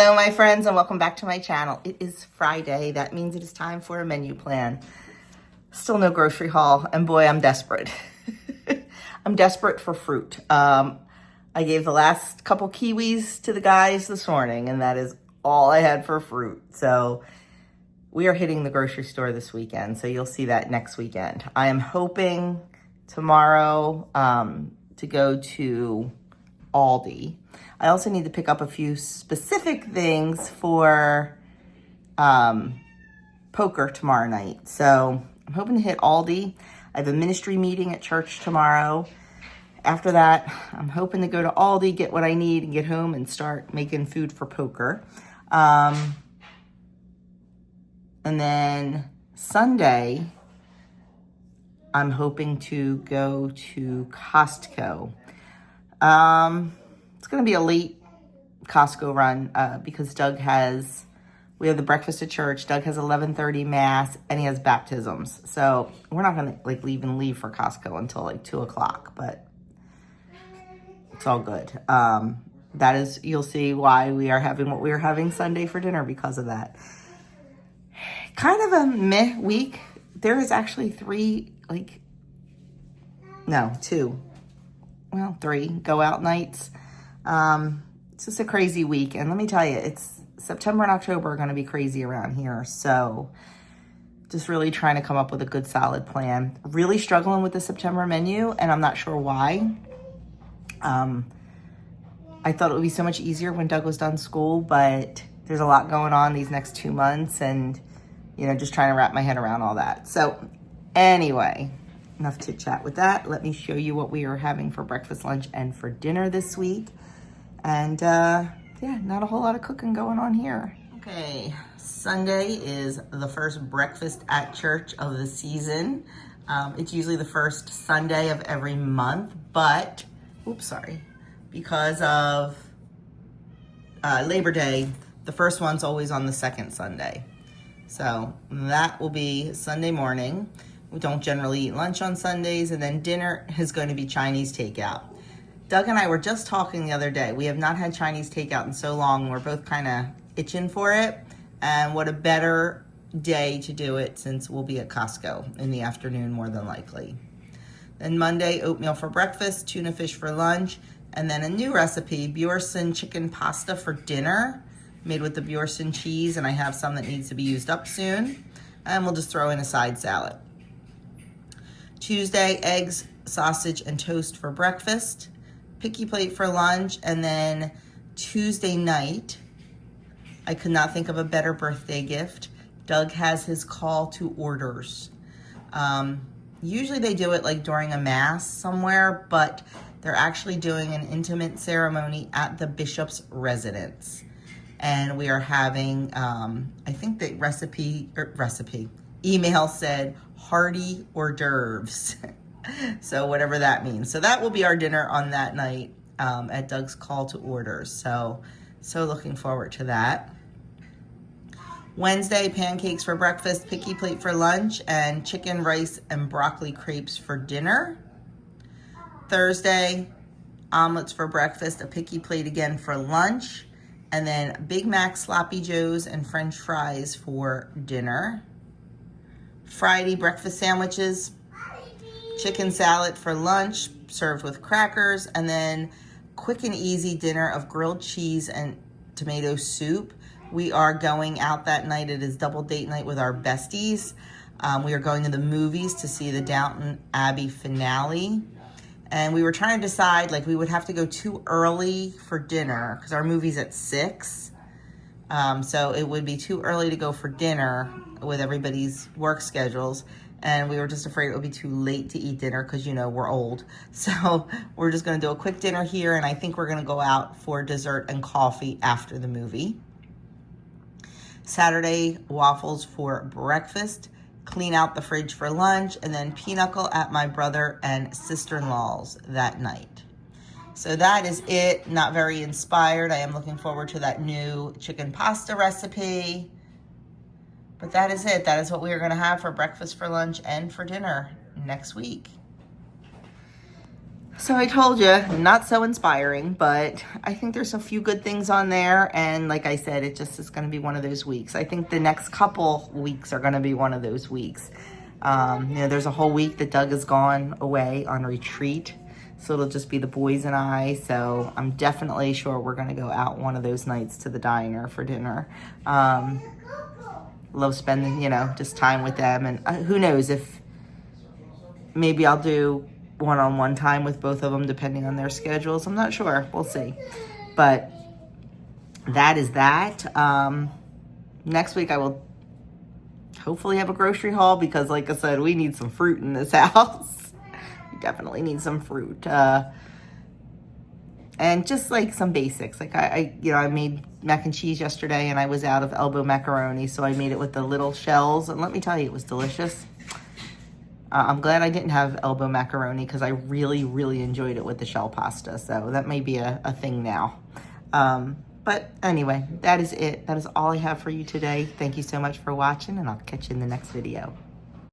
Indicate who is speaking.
Speaker 1: Hello, my friends, and welcome back to my channel. It is Friday. That means it is time for a menu plan. Still no grocery haul, and boy, I'm desperate. I'm desperate for fruit. I gave the last couple kiwis to the guys this morning, and that is all I had for fruit. So we are hitting the grocery store this weekend, so you'll see that next weekend. I am hoping tomorrow to go to Aldi. I also need to pick up a few specific things for poker tomorrow night. So I'm hoping to hit Aldi. I have a ministry meeting at church tomorrow. After that, I'm hoping to go to Aldi, get what I need, and get home and start making food for poker. And then Sunday, I'm hoping to go to Costco. It's going to be a late Costco run because we have the breakfast at church. Doug has 11:30 mass and he has baptisms. So we're not going to leave for Costco until 2 o'clock, but it's all good. That is, you'll see why we are having what we are having Sunday for dinner because of that. Kind of a meh week. There is actually three go out nights. It's just a crazy week. And let me tell you, it's September and October are going to be crazy around here. So just really trying to come up with a good solid plan. Really struggling with the September menu, and I'm not sure why. I thought it would be so much easier when Doug was done school, but there's a lot going on these next 2 months and, just trying to wrap my head around all that. So anyway, enough chit chat with that. Let me show you what we are having for breakfast, lunch, and for dinner this week. And not a whole lot of cooking going on here. Okay, Sunday is the first breakfast at church of the season. It's usually the first Sunday of every month, but, because of Labor Day, the first one's always on the second Sunday. So that will be Sunday morning. We don't generally eat lunch on Sundays, and then dinner is going to be Chinese takeout. Doug and I were just talking the other day. We have not had Chinese takeout in so long. We're both kind of itching for it. And what a better day to do it since we'll be at Costco in the afternoon more than likely. Then Monday, oatmeal for breakfast, tuna fish for lunch, and then a new recipe, Bjorsen chicken pasta for dinner, made with the Bjorsen cheese, and I have some that needs to be used up soon. And we'll just throw in a side salad. Tuesday, eggs, sausage, and toast for breakfast. Picky plate for lunch. And then Tuesday night, I could not think of a better birthday gift. Doug has his call to orders. Usually they do it during a mass somewhere, but they're actually doing an intimate ceremony at the bishop's residence. And we are having, I think the email said hearty hors d'oeuvres. So whatever that means. So that will be our dinner on that night at Doug's call to orders. So looking forward to that. Wednesday, pancakes for breakfast, picky plate for lunch, and chicken, rice, and broccoli crepes for dinner. Thursday, omelets for breakfast, a picky plate again for lunch, and then Big Mac, Sloppy Joes, and French fries for dinner. Friday, breakfast sandwiches, chicken salad for lunch, served with crackers, and then quick and easy dinner of grilled cheese and tomato soup. We are going out that night. It is double date night with our besties. We are going to the movies to see the Downton Abbey finale. And we were trying to decide, we would have to go too early for dinner because our movie's at 6. So it would be too early to go for dinner with everybody's work schedules. And we were just afraid it would be too late to eat dinner because, we're old. So we're just going to do a quick dinner here. And I think we're going to go out for dessert and coffee after the movie. Saturday, waffles for breakfast. Clean out the fridge for lunch, and then pinochle at my brother and sister-in-law's that night. So that is it. Not very inspired. I am looking forward to that new chicken pasta recipe. But that is it. That is what we are going to have for breakfast, for lunch, and for dinner next week. So I told you, not so inspiring, but I think there's a few good things on there. And like I said, it just is going to be one of those weeks. I think the next couple weeks are going to be one of those weeks. There's a whole week that Doug has gone away on retreat. So it'll just be the boys and I. So I'm definitely sure we're going to go out one of those nights to the diner for dinner. Love spending, just time with them. And who knows if maybe I'll do one-on-one time with both of them depending on their schedules. I'm not sure. We'll see. But that is that. Next week I will hopefully have a grocery haul because like I said, we need some fruit in this house. We definitely need some fruit. And just like some basics. Like I made mac and cheese yesterday and I was out of elbow macaroni, so I made it with the little shells, and let me tell you, it was delicious. I'm glad I didn't have elbow macaroni because I really, really enjoyed it with the shell pasta. So that may be a thing now. But anyway, that is it. That is all I have for you today. Thank you so much for watching, and I'll catch you in the next video.